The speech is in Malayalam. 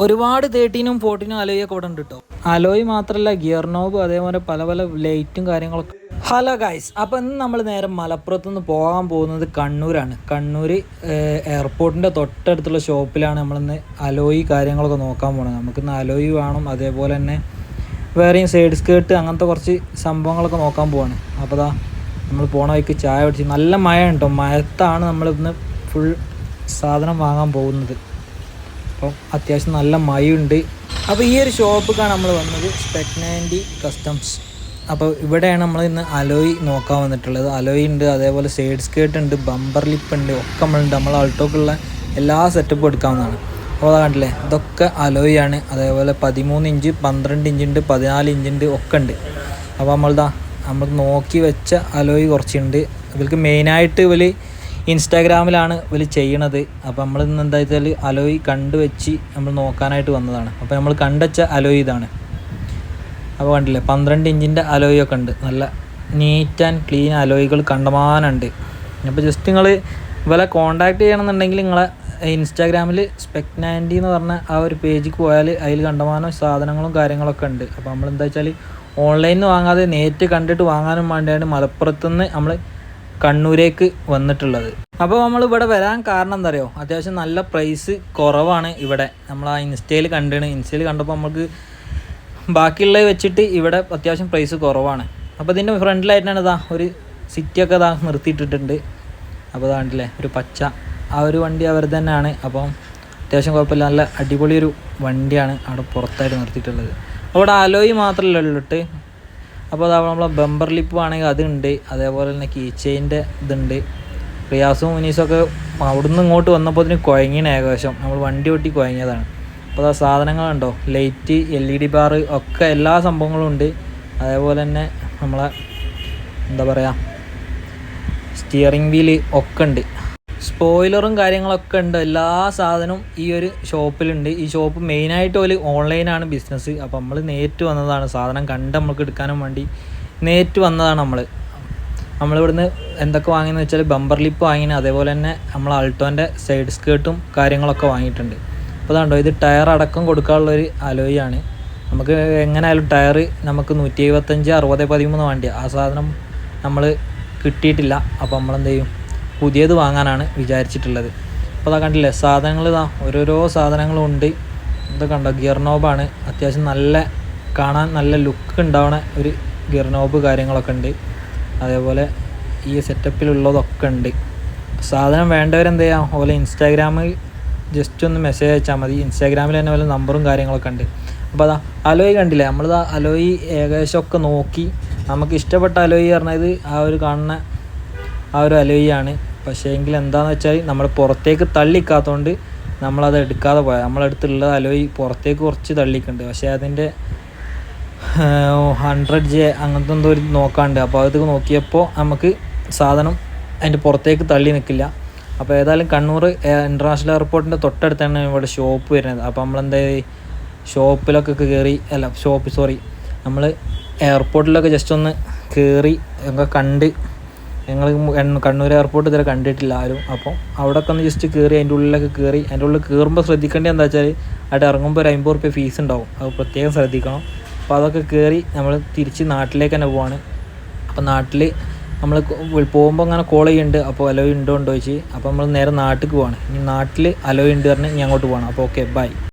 ഒരുപാട് 13ഉം 14ഉം അലോയൊക്കെ ഇവിടെ ഉണ്ട് കേട്ടോ. അലോയ് മാത്രമല്ല, ഗിയർ നോബ്, അതേപോലെ പല പല ലൈറ്റും കാര്യങ്ങളൊക്കെ. ഹലോ ഗൈസ്, അപ്പോൾ ഇന്ന് നമ്മൾ നേരെ മലപ്പുറത്തുനിന്ന് പോകാൻ പോകുന്നത് കണ്ണൂരാണ്. കണ്ണൂർ എയർപോർട്ടിൻ്റെ തൊട്ടടുത്തുള്ള ഷോപ്പിലാണ് നമ്മളിന്ന് അലോയ് കാര്യങ്ങളൊക്കെ നോക്കാൻ പോകുന്നത്. നമുക്കിന്ന് അലോയ് വേണം, അതേപോലെ തന്നെ വേറെയും സൈഡ് സ്കേർട്ട് അങ്ങനത്തെ കുറച്ച് സംഭവങ്ങളൊക്കെ നോക്കാൻ പോവാണ്. അപ്പോൾ ദാ നമ്മൾ പോണ വഴിക്ക് ചായ പിടിച്ച്, നല്ല മഴ ഉണ്ടോ, മഴത്താണ് നമ്മളിന്ന് ഫുൾ സാധനം വാങ്ങാൻ പോകുന്നത്. അപ്പം അത്യാവശ്യം നല്ല മഴയുണ്ട്. അപ്പോൾ ഈ ഒരു ഷോപ്പിലാണ് നമ്മൾ വന്നത്, സ്പെക്നാൻഡി കസ്റ്റംസ്. അപ്പോൾ ഇവിടെയാണ് നമ്മൾ ഇന്ന് അലോയ് നോക്കാൻ വന്നിട്ടുള്ളത്. അലോയ് ഉണ്ട്, അതേപോലെ സൈഡ് സ്കേർട്ട് ഉണ്ട്, ബമ്പർ ലിപ്പ് ഉണ്ട്, ഒക്കെ നമ്മളുണ്ട്. നമ്മൾ ആൾട്ടോക്കുള്ള എല്ലാ സെറ്റപ്പും എടുക്കാവുന്നതാണ്. അപ്പോൾ അതാ കണ്ടില്ലേ, ഇതൊക്കെ അലോയ് ആണ്. അതേപോലെ 13 ഇഞ്ച്, 12 ഇഞ്ചുണ്ട്, 14 ഇഞ്ചുണ്ട്, ഒക്കെ ഉണ്ട്. അപ്പോൾ നമ്മൾ നോക്കി വെച്ച അലോയ് കുറച്ചുണ്ട്. ഇവർക്ക് മെയിനായിട്ട് ഇവർ ഇൻസ്റ്റാഗ്രാമിലാണ് ഇവർ ചെയ്യണത്. അപ്പോൾ നമ്മൾ ഇന്ന് എന്താ വെച്ചാൽ അലോയ് കണ്ടുവെച്ച് നമ്മൾ നോക്കാനായിട്ട് വന്നതാണ്. അപ്പോൾ നമ്മൾ കണ്ടുവച്ച അലോയ് ഇതാണ്. അപ്പോൾ കണ്ടില്ലേ, 12 ഇഞ്ചിൻ്റെ അലോയ് ഒക്കെ ഉണ്ട്. നല്ല നീറ്റ് ആൻഡ് ക്ലീൻ അലോയ്കൾ കണ്ടമാനുണ്ട്. അപ്പോൾ ജസ്റ്റ് നിങ്ങൾ ഇവരെ കോൺടാക്ട് ചെയ്യണമെന്നുണ്ടെങ്കിൽ നിങ്ങളെ ഇൻസ്റ്റാഗ്രാമിൽ സ്പെക്നാൻഡി എന്ന് പറഞ്ഞ ആ ഒരു പേജിൽ പോയാൽ അതിൽ കണ്ടമാനം സാധനങ്ങളും കാര്യങ്ങളൊക്കെ ഉണ്ട്. അപ്പോൾ നമ്മൾ എന്താ വെച്ചാൽ ഓൺലൈനിൽ നിന്ന് വാങ്ങാതെ നേരിട്ട് കണ്ടിട്ട് വാങ്ങാനും വേണ്ടിയാണ് മലപ്പുറത്തുനിന്ന് നമ്മൾ കണ്ണൂരേക്ക് വന്നിട്ടുള്ളത്. അപ്പോൾ നമ്മൾ ഇവിടെ വരാൻ കാരണം എന്താ അറിയോ, അത്യാവശ്യം നല്ല പ്രൈസ് കുറവാണ് ഇവിടെ. നമ്മൾ ആ ഇൻസ്റ്റയിൽ കണ്ടപ്പോൾ നമുക്ക് ബാക്കിയുള്ളത് വെച്ചിട്ട് ഇവിടെ അത്യാവശ്യം പ്രൈസ് കുറവാണ്. അപ്പോൾ ഇതിൻ്റെ ഫ്രണ്ടിലായിട്ടാണ് ഇതാ ഒരു സിറ്റിയൊക്കെ ഇതാ നിർത്തിയിട്ടിട്ടുണ്ട്. അപ്പോൾ ഇതാണ്ടില്ലേ ഒരു പച്ച ആ ഒരു വണ്ടി അവർ തന്നെയാണ്. അപ്പം അത്യാവശ്യം കുഴപ്പമില്ല, നല്ല അടിപൊളി ഒരു വണ്ടിയാണ് അവിടെ പുറത്തായിട്ട് നിർത്തിയിട്ടുള്ളത്. അവിടെ അലോയ് മാത്രമല്ല ഉള്ളിട്ട്. അപ്പോൾ അത് നമ്മളെ ബമ്പർ ലിപ്പ് ആണെങ്കിൽ അതുണ്ട്, അതേപോലെ തന്നെ കീ ചെയിൻ്റെ ഇതുണ്ട്. റിയാസും മുനീസൊക്കെ അവിടുന്ന് ഇങ്ങോട്ട് വന്നപ്പോൾ അതിന് കുഴങ്ങിയാണ്, ഏകദേശം നമ്മൾ വണ്ടി ഓട്ടി കുഴങ്ങിയതാണ്. അപ്പോൾ ആ സാധനങ്ങളുണ്ടോ, ലൈറ്റ്, LED ബാർ ഒക്കെ എല്ലാ സംഭവങ്ങളും ഉണ്ട്. അതേപോലെ തന്നെ നമ്മളെ എന്താ പറയുക, സ്റ്റിയറിംഗ് വീല് ഒക്കെ ഉണ്ട്, സ്പോയിലറും കാര്യങ്ങളൊക്കെ ഉണ്ട്. എല്ലാ സാധനവും ഈ ഒരു ഷോപ്പിലുണ്ട്. ഈ ഷോപ്പ് മെയിനായിട്ട് ഒരു ഓൺലൈനാണ് ബിസിനസ്. അപ്പോൾ നമ്മൾ നേരിട്ട് വന്നതാണ്, സാധനം കണ്ട് നമുക്ക് എടുക്കാനും വേണ്ടി നേരിട്ട് വന്നതാണ്. നമ്മളിവിടുന്ന് എന്തൊക്കെ വാങ്ങിയെന്ന് വെച്ചാൽ ബമ്പർ ലിപ്പ് വാങ്ങിന്, അതേപോലെ തന്നെ നമ്മൾ ആൾട്ടോൻ്റെ സൈഡ് സ്കേർട്ടും കാര്യങ്ങളൊക്കെ വാങ്ങിയിട്ടുണ്ട്. അപ്പോൾ അതുകൊണ്ടോ, ഇത് ടയർ അടക്കം കൊടുക്കാനുള്ളൊരു അലോയ് ആണ്. നമുക്ക് എങ്ങനെയായാലും ടയർ നമുക്ക് 175, 60, 13 വണ്ടിയാണ്. ആ സാധനം നമ്മൾ കിട്ടിയിട്ടില്ല. അപ്പോൾ നമ്മളെന്ത് ചെയ്യും, പുതിയത് വാങ്ങാനാണ് വിചാരിച്ചിട്ടുള്ളത്. അപ്പോൾ അതാ കണ്ടില്ലേ, സാധനങ്ങൾ ഇതാ ഓരോരോ സാധനങ്ങളും ഉണ്ട്. ഇത് കണ്ടോ, ഗിയർ നോബാണ്. അത്യാവശ്യം നല്ല കാണാൻ നല്ല ലുക്ക് ഉണ്ടാവണ ഒരു ഗിയർ നോബ് കാര്യങ്ങളൊക്കെ ഉണ്ട്. അതേപോലെ ഈ സെറ്റപ്പിലുള്ളതൊക്കെ ഉണ്ട്. സാധനം വേണ്ടവരെന്ത് ചെയ്യാം, അതുപോലെ ഇൻസ്റ്റാഗ്രാമിൽ ജസ്റ്റ് ഒന്ന് മെസ്സേജ് അയച്ചാൽ മതി. ഇൻസ്റ്റാഗ്രാമിൽ തന്നെ വല്ല നമ്പറും കാര്യങ്ങളൊക്കെ ഉണ്ട്. അപ്പോൾ അതാ അലോയ് കണ്ടില്ലേ, നമ്മളിതാ അലോയ് ഏകദേശമൊക്കെ നോക്കി നമുക്ക് ഇഷ്ടപ്പെട്ട അലോയ് പറഞ്ഞത് ആ ഒരു കാണുന്ന ആ ഒരു അലോയ് ആണ്. പക്ഷേ എങ്കിൽ എന്താണെന്ന് വെച്ചാൽ നമ്മൾ പുറത്തേക്ക് തള്ളിക്കാത്തതുകൊണ്ട് നമ്മളത് എടുക്കാതെ പോയാൽ, നമ്മളടുത്തുള്ള അലോയ് പുറത്തേക്ക് കുറച്ച് തള്ളിക്കുന്നുണ്ട്. പക്ഷേ അതിൻ്റെ 100J അങ്ങനത്തെ എന്തോ ഒരു നോക്കാണ്ട്. അപ്പോൾ അത് നോക്കിയപ്പോൾ നമുക്ക് സാധനം അതിൻ്റെ പുറത്തേക്ക് തള്ളി നിൽക്കില്ല. അപ്പോൾ ഏതായാലും കണ്ണൂർ ഇൻ്റർനാഷണൽ എയർപോർട്ടിൻ്റെ തൊട്ടടുത്താണ് ഇവിടെ ഷോപ്പ് വരുന്നത്. അപ്പോൾ നമ്മളെന്താ ഷോപ്പിലൊക്കെ കയറി, നമ്മൾ എയർപോർട്ടിലൊക്കെ ജസ്റ്റ് ഒന്ന് കയറി ഒക്കെ കണ്ട്, ഞങ്ങൾ കണ്ണൂർ എയർപോർട്ട് ഇതുവരെ കണ്ടിട്ടില്ല ആരും. അപ്പോൾ അവിടെയൊക്കെ ഒന്ന് ജസ്റ്റ് കയറി, അതിൻ്റെ ഉള്ളിലൊക്കെ കയറി. അതിൻ്റെ ഉള്ളിൽ കയറുമ്പോൾ ശ്രദ്ധിക്കേണ്ടത് എന്താ വെച്ചാൽ അവിടെ ഇറങ്ങുമ്പോൾ ഒരു 50 രൂപ ഫീസ് ഉണ്ടാവും, അത് പ്രത്യേകം ശ്രദ്ധിക്കണം. അപ്പോൾ അതൊക്കെ കയറി നമ്മൾ തിരിച്ച് നാട്ടിലേക്ക് തന്നെ പോവാണ്. അപ്പോൾ നാട്ടിൽ നമ്മൾ പോകുമ്പോൾ അങ്ങനെ കോൾ ചെയ്യുന്നുണ്ട്, അപ്പോൾ അലോയ് ഉണ്ടോ ചോദിച്ച്. അപ്പോൾ നമ്മൾ നേരെ നാട്ടിലേക്ക് പോവാണ്. ഇനി നാട്ടിൽ അലോയ് ഉണ്ട് പറഞ്ഞ് ഇനി അങ്ങോട്ട് പോകണം. അപ്പോൾ ഓക്കെ, ബൈ.